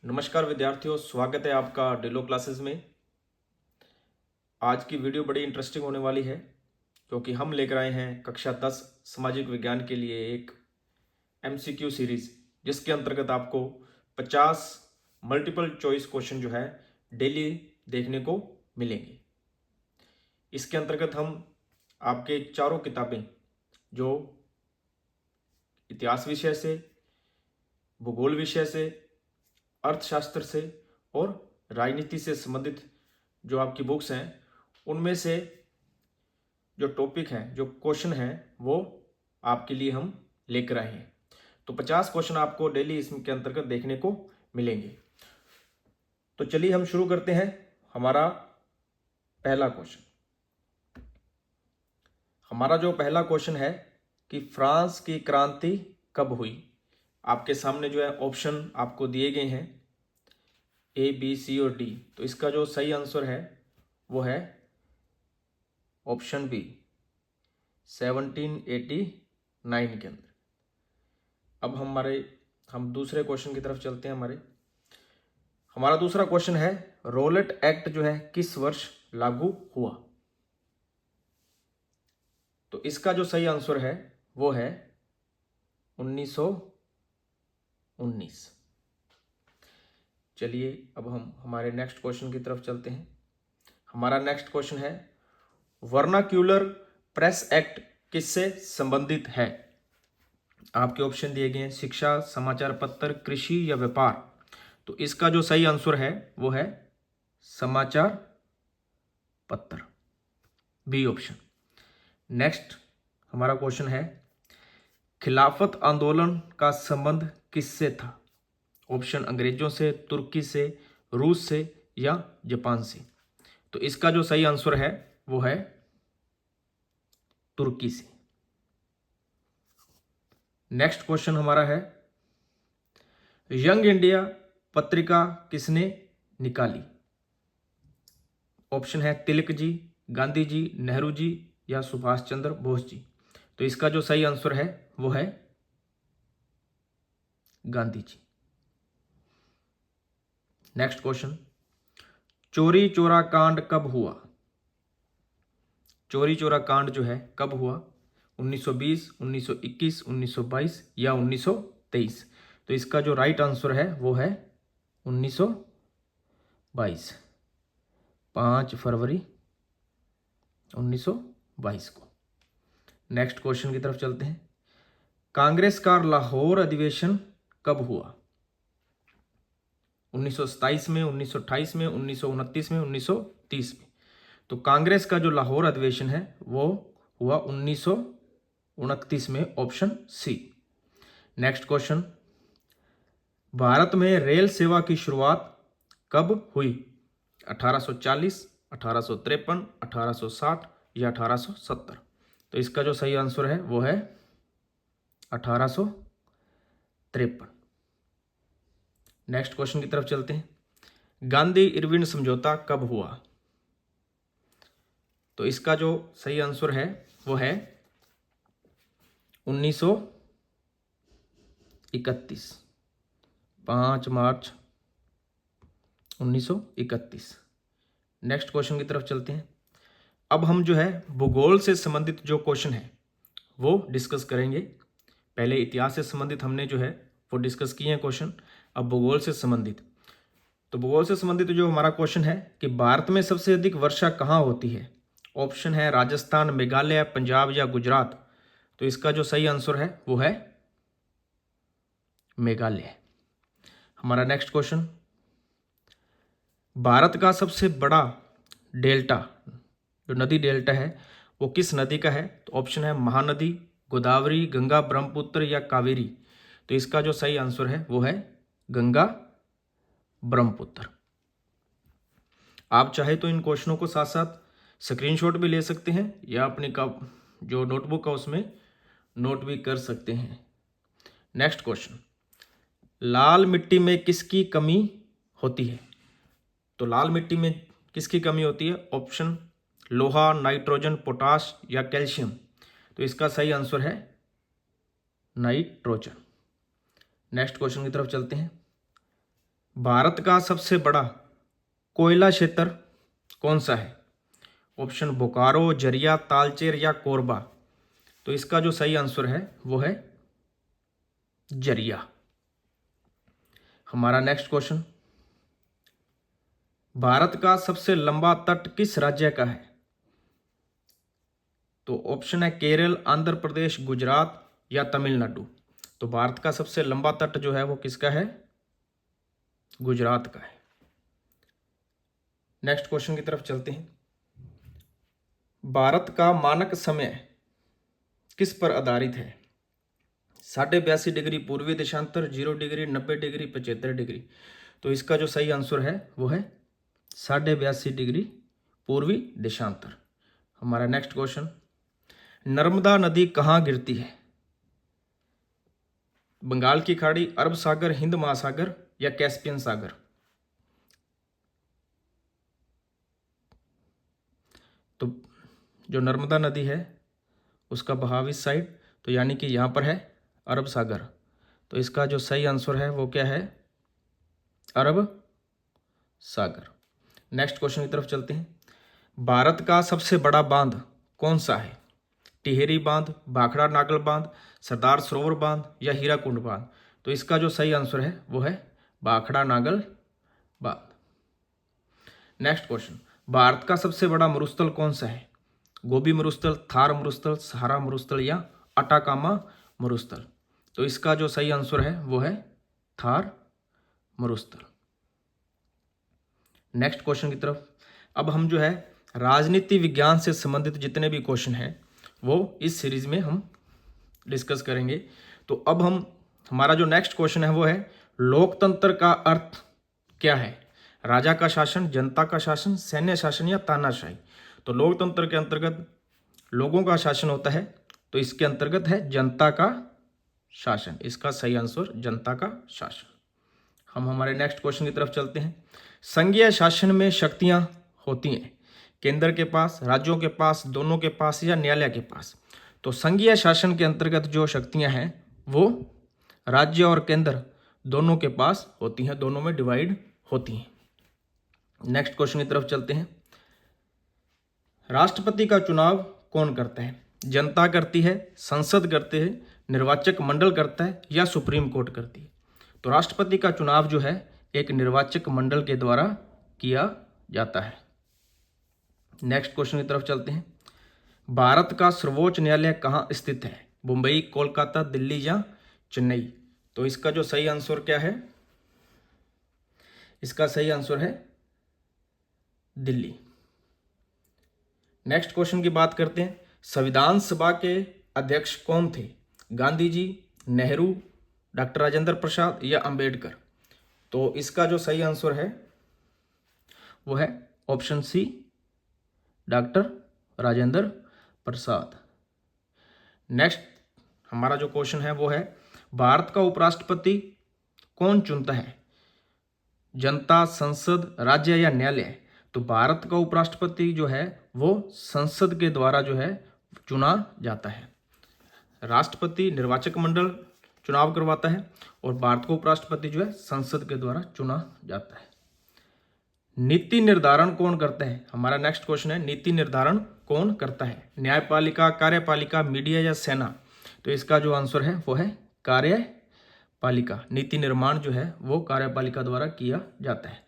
नमस्कार विद्यार्थियों, स्वागत है आपका डेलो क्लासेस में। आज की वीडियो बड़ी इंटरेस्टिंग होने वाली है क्योंकि हम लेकर आए हैं कक्षा 10 सामाजिक विज्ञान के लिए एक MCQ सीरीज, जिसके अंतर्गत आपको 50 मल्टीपल चॉइस क्वेश्चन जो है डेली देखने को मिलेंगे। इसके अंतर्गत हम आपके चारों किताबें जो इतिहास विषय से, भूगोल विषय से, अर्थशास्त्र से और राजनीति से संबंधित जो आपकी बुक्स हैं, उनमें से जो टॉपिक हैं, जो क्वेश्चन हैं, वो आपके लिए हम लेकर आए हैं। तो 50 क्वेश्चन आपको डेली इसके अंतर्गत देखने को मिलेंगे। तो चलिए हम शुरू करते हैं। हमारा पहला क्वेश्चन है कि फ्रांस की क्रांति कब हुई। आपके सामने जो है ऑप्शन आपको दिए गए हैं A, B, C और D। तो इसका जो सही आंसर है वो है ऑप्शन बी 1789 के अंदर। अब हम दूसरे क्वेश्चन की तरफ चलते हैं। हमारा दूसरा क्वेश्चन है रॉलेट एक्ट जो है किस वर्ष लागू हुआ। तो इसका जो सही आंसर है वो है 1919। चलिए अब हम हमारे नेक्स्ट क्वेश्चन की तरफ चलते हैं। हमारा नेक्स्ट क्वेश्चन है वर्नाक्यूलर प्रेस एक्ट किससे संबंधित है। आपके ऑप्शन दिए गए हैं शिक्षा, समाचार पत्र, कृषि या व्यापार। तो इसका जो सही आंसर है वो है समाचार पत्र, बी ऑप्शन। नेक्स्ट हमारा क्वेश्चन है खिलाफत आंदोलन का संबंध किससे था। ऑप्शन अंग्रेजों से, तुर्की से, रूस से या जापान से। तो इसका जो सही आंसर है वो है तुर्की से। नेक्स्ट क्वेश्चन हमारा है यंग इंडिया पत्रिका किसने निकाली। ऑप्शन है तिलक जी, गांधी जी, नेहरू जी या सुभाष चंद्र बोस जी। तो इसका जो सही आंसर है वो है गांधी जी। नेक्स्ट क्वेश्चन चोरी चोरा कांड कब हुआ। चोरी चोरा कांड जो है कब हुआ, 1920, 1921, 1922 या 1923। तो इसका जो राइट आंसर है वो है 1922, 5 फरवरी 1922 को। नेक्स्ट क्वेश्चन की तरफ चलते हैं। कांग्रेस का लाहौर अधिवेशन कब हुआ। 1927 में, 1928 में, 1929 में, 1930 में। तो कांग्रेस का जो लाहौर अधिवेशन है वो हुआ 1929 में, option C. Next question Bharat में रेल सेवा की शुरुआत कब हुई। 1840, 1853, 1860 या 1870। तो इसका जो सही आंसर है वो है 1853। नेक्स्ट क्वेश्चन की तरफ चलते हैं। गांधी इरविन समझौता कब हुआ। तो इसका जो सही आंसर है वो है 1931, 5 मार्च 1931। नेक्स्ट क्वेश्चन की तरफ चलते हैं। अब हम जो है भूगोल से संबंधित जो क्वेश्चन है वो डिस्कस करेंगे। पहले इतिहास से संबंधित हमने जो है वो डिस्कस किए हैं क्वेश्चन। अब भूगोल से संबंधित, तो भूगोल से संबंधित जो हमारा क्वेश्चन है कि भारत में सबसे अधिक वर्षा कहाँ होती है। ऑप्शन है राजस्थान, मेघालय, पंजाब या गुजरात। तो इसका जो सही आंसर है वो है मेघालय। हमारा नेक्स्ट क्वेश्चन भारत का सबसे बड़ा डेल्टा, जो नदी डेल्टा है वो किस नदी का है। तो ऑप्शन है महानदी, गोदावरी, गंगा, ब्रह्मपुत्र या कावेरी। तो इसका जो सही आंसर है वो है गंगा ब्रह्मपुत्र। आप चाहे तो इन क्वेश्चनों को साथ साथ स्क्रीनशॉट भी ले सकते हैं या अपने का जो नोटबुक है उसमें नोट भी कर सकते हैं। नेक्स्ट क्वेश्चन लाल मिट्टी में किसकी कमी होती है। तो लाल मिट्टी में किसकी कमी होती है। ऑप्शन लोहा, नाइट्रोजन, पोटाश या कैल्शियम। तो इसका सही आंसर है नाइट्रोजन। नेक्स्ट क्वेश्चन की तरफ चलते हैं। भारत का सबसे बड़ा कोयला क्षेत्र कौन सा है? ऑप्शन बोकारो, जरिया, तालचेर या कोरबा। तो इसका जो सही आंसर है वो है जरिया। हमारा नेक्स्ट क्वेश्चन, भारत का सबसे लंबा तट किस राज्य का है? तो ऑप्शन है केरल, आंध्र प्रदेश, गुजरात या तमिलनाडु। तो भारत का सबसे लंबा तट जो है वो किसका है? गुजरात का है। नेक्स्ट क्वेश्चन की तरफ चलते हैं। भारत का मानक समय किस पर आधारित है? 82.5 डिग्री पूर्वी देशांतर, 0 डिग्री, 90 डिग्री, 75 डिग्री। तो इसका जो सही आंसर है वो है 82.5 डिग्री पूर्वी देशांतर। हमारा नेक्स्ट क्वेश्चन, नर्मदा नदी कहाँ गिरती है? बंगाल की खाड़ी, अरब सागर, हिंद महासागर या कैस्पियन सागर। तो जो नर्मदा नदी है उसका बहाव इस साइड, तो यानी कि यहाँ पर है अरब सागर। तो इसका जो सही आंसर है वो क्या है? अरब सागर। नेक्स्ट क्वेश्चन की तरफ चलते हैं। भारत का सबसे बड़ा बांध कौन सा है? टिहरी बांध, भाखड़ा नागल बांध, सरदार सरोवर बांध या हीराकुंड बांध। तो इसका जो सही आंसर है वो है भाखड़ा नागल बांध। नेक्स्ट क्वेश्चन, भारत का सबसे बड़ा मरुस्थल कौन सा है? गोबी मरुस्थल, थार मरुस्थल, सहारा मरुस्थल या अटाकामा मरुस्थल। तो इसका जो सही आंसर है वो है थार मरुस्थल। नेक्स्ट क्वेश्चन की तरफ अब हम जो है राजनीति विज्ञान से संबंधित जितने भी क्वेश्चन हैं वो इस सीरीज में हम डिस्कस करेंगे। तो अब हमारा जो नेक्स्ट क्वेश्चन है वो है लोकतंत्र का अर्थ क्या है? राजा का शासन, जनता का शासन, सैन्य शासन या तानाशाही। तो लोकतंत्र के अंतर्गत लोगों का शासन होता है, तो इसके अंतर्गत है जनता का शासन। इसका सही आंसर जनता का शासन। हम हमारे नेक्स्ट क्वेश्चन की तरफ चलते हैं। संघीय शासन में शक्तियां होती हैं केंद्र के पास, राज्यों के पास, दोनों के पास या न्यायालय के पास। तो संघीय शासन के अंतर्गत जो शक्तियां हैं वो राज्य और केंद्र दोनों के पास होती हैं, दोनों में डिवाइड होती हैं। नेक्स्ट क्वेश्चन की तरफ चलते हैं। राष्ट्रपति का चुनाव कौन करता है? जनता करती है, संसद करते हैं, निर्वाचक मंडल करता है या सुप्रीम कोर्ट करती है। तो राष्ट्रपति का चुनाव जो है एक निर्वाचक मंडल के द्वारा किया जाता है। नेक्स्ट क्वेश्चन की तरफ चलते हैं। भारत का सर्वोच्च न्यायालय कहाँ स्थित है? मुंबई, कोलकाता, दिल्ली या चेन्नई। तो इसका जो सही आंसर क्या है? इसका सही आंसर है दिल्ली। नेक्स्ट क्वेश्चन की बात करते हैं। संविधान सभा के अध्यक्ष कौन थे? गांधी जी, नेहरू, डॉक्टर राजेंद्र प्रसाद या अंबेडकर। तो इसका जो सही आंसर है वो है option C, doctor Rajendra Prasad. Next हमारा जो क्वेश्चन है वो है भारत का उपराष्ट्रपति कौन चुनता है? जनता, संसद, राज्य या न्यायालय। तो भारत का उपराष्ट्रपति जो है वो संसद के द्वारा जो है चुना जाता है। राष्ट्रपति निर्वाचक मंडल चुनाव करवाता है और भारत का उपराष्ट्रपति जो है संसद के द्वारा चुना जाता है। नीति निर्धारण कौन करता है? हमारा नेक्स्ट क्वेश्चन है नीति निर्धारण कौन करता है? न्यायपालिका, कार्यपालिका, मीडिया या सेना। तो इसका जो आंसर है वो है कार्यपालिका। नीति निर्माण जो है वो कार्यपालिका द्वारा किया जाता है।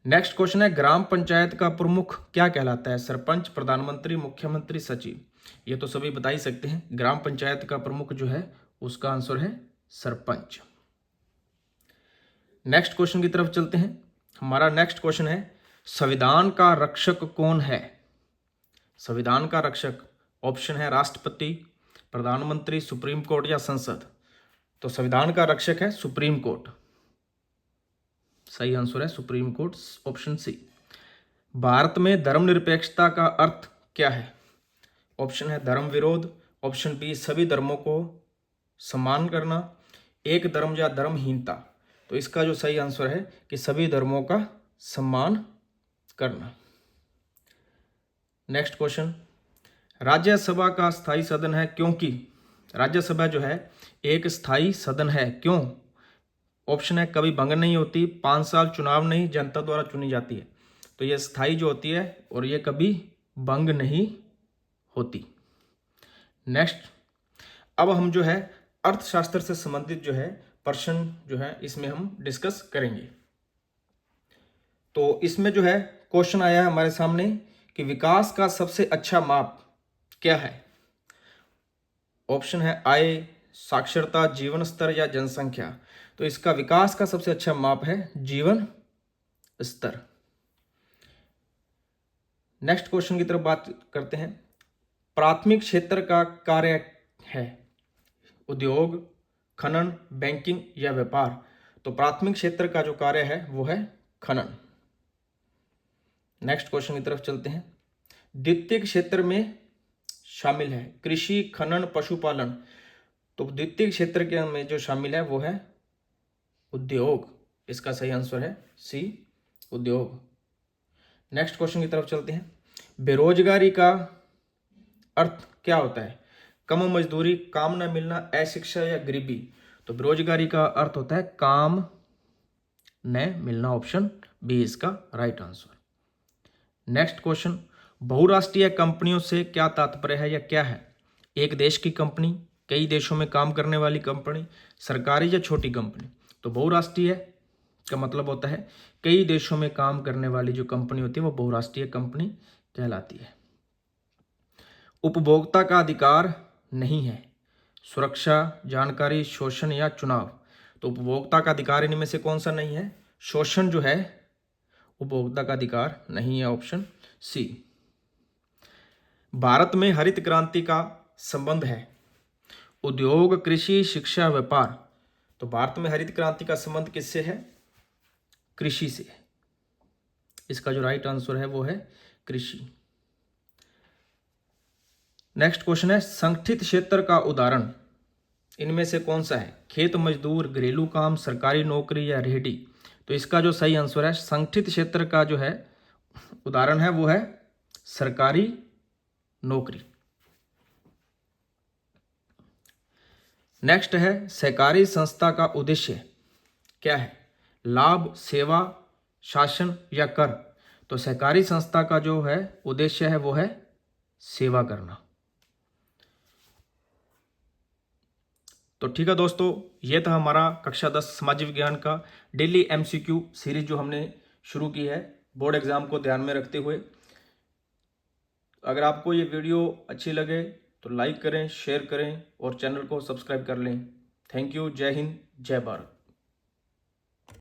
नेक्स्ट क्वेश्चन है ग्राम पंचायत का प्रमुख क्या कहलाता है? सरपंच, प्रधानमंत्री, मुख्यमंत्री, सचिव। ये तो सभी बता ही सकते हैं। ग्राम पंचायत का प्रमुख जो है उसका आंसर है सरपंच। नेक्स्ट क्वेश्चन की तरफ चलते हैं। हमारा नेक्स्ट क्वेश्चन है संविधान का रक्षक कौन है? संविधान का रक्षक ऑप्शन है राष्ट्रपति, प्रधानमंत्री, सुप्रीम कोर्ट या संसद। तो संविधान का रक्षक है सुप्रीम कोर्ट। सही आंसर है supreme court, option C. Bharat में धर्मनिरपेक्षता का अर्थ क्या है? ऑप्शन है धर्म विरोध, ऑप्शन बी सभी धर्मों को सम्मान करना, एक धर्म या धर्महीनता। तो इसका जो सही आंसर है कि सभी धर्मों का सम्मान करना। नेक्स्ट क्वेश्चन, राज्यसभा का स्थायी सदन है क्योंकि राज्यसभा जो है एक स्थायी सदन है, क्यों? ऑप्शन है कभी भंग नहीं होती, 5 साल चुनाव नहीं, जनता द्वारा चुनी जाती है। तो ये स्थायी जो होती है और ये कभी भंग नहीं होती। नेक्स्ट, अब हम जो है अर्थशास्त्र से संबंधित जो है प्रश्न जो है इसमें हम डिस्कस करेंगे। तो इसमें जो है क्वेश्चन आया है हमारे सामने कि विकास का सबसे अच्छा माप क्या है। ऑप्शन है आय, साक्षरता, जीवन स्तर या जनसंख्या। तो इसका विकास का सबसे अच्छा माप है जीवन स्तर। नेक्स्ट क्वेश्चन की तरफ बात करते हैं। प्राथमिक क्षेत्र का कार्य है उद्योग, खनन, बैंकिंग या व्यापार। तो प्राथमिक क्षेत्र का जो कार्य है वो है खनन। नेक्स्ट क्वेश्चन की तरफ चलते हैं। द्वितीय क्षेत्र में शामिल है कृषि, खनन, पशुपालन। तो द्वितीय क्षेत्र के में जो शामिल है वो है उद्योग। इसका सही आंसर है सी, उद्योग। नेक्स्ट क्वेश्चन की तरफ चलते हैं। बेरोजगारी का अर्थ क्या होता है? कम मजदूरी, काम न मिलना, अशिक्षा या गरीबी। तो बेरोजगारी का अर्थ होता है काम न मिलना। ऑप्शन बी इसका राइट आंसर। नेक्स्ट क्वेश्चन, बहुराष्ट्रीय कंपनियों से क्या तात्पर्य है या क्या है? एक देश की कंपनी, कई देशों में काम करने वाली कंपनी, सरकारी या छोटी कंपनी। तो बहुराष्ट्रीय का मतलब होता है कई देशों में काम करने वाली जो कंपनी होती है वो बहुराष्ट्रीय कंपनी कहलाती है। उपभोक्ता का अधिकार नहीं है सुरक्षा, जानकारी, शोषण या चुनाव। तो उपभोक्ता का अधिकार इनमें से कौन सा नहीं है? शोषण जो है उपभोक्ता का अधिकार नहीं है। Option C. भारत में हरित क्रांति का संबंध है उद्योग, कृषि, शिक्षा, व्यापार। तो भारत में हरित क्रांति का संबंध किससे है? कृषि से। इसका जो राइट आंसर है वो है कृषि। नेक्स्ट क्वेश्चन है, संगठित क्षेत्र का उदाहरण इनमें से कौन सा है? खेत मजदूर, घरेलू काम, सरकारी नौकरी या रेहड़ी। तो इसका जो सही आंसर है संगठित क्षेत्र का जो है उदाहरण है वो है सरकारी नौकरी। नेक्स्ट है, सहकारी संस्था का उद्देश्य क्या है? लाभ, सेवा, शासन या कर। तो सहकारी संस्था का जो है उद्देश्य है वो है सेवा करना। तो ठीक है दोस्तों, ये था हमारा कक्षा 10 समाज विज्ञान का डेली MCQ सीरीज जो हमने शुरू की है बोर्ड एग्जाम को ध्यान में रखते हुए। अगर आपको ये वीडियो अच्छी लगे तो लाइक करें, शेयर करें और चैनल को सब्सक्राइब कर लें। Thank you. जय हिंद, जय भारत।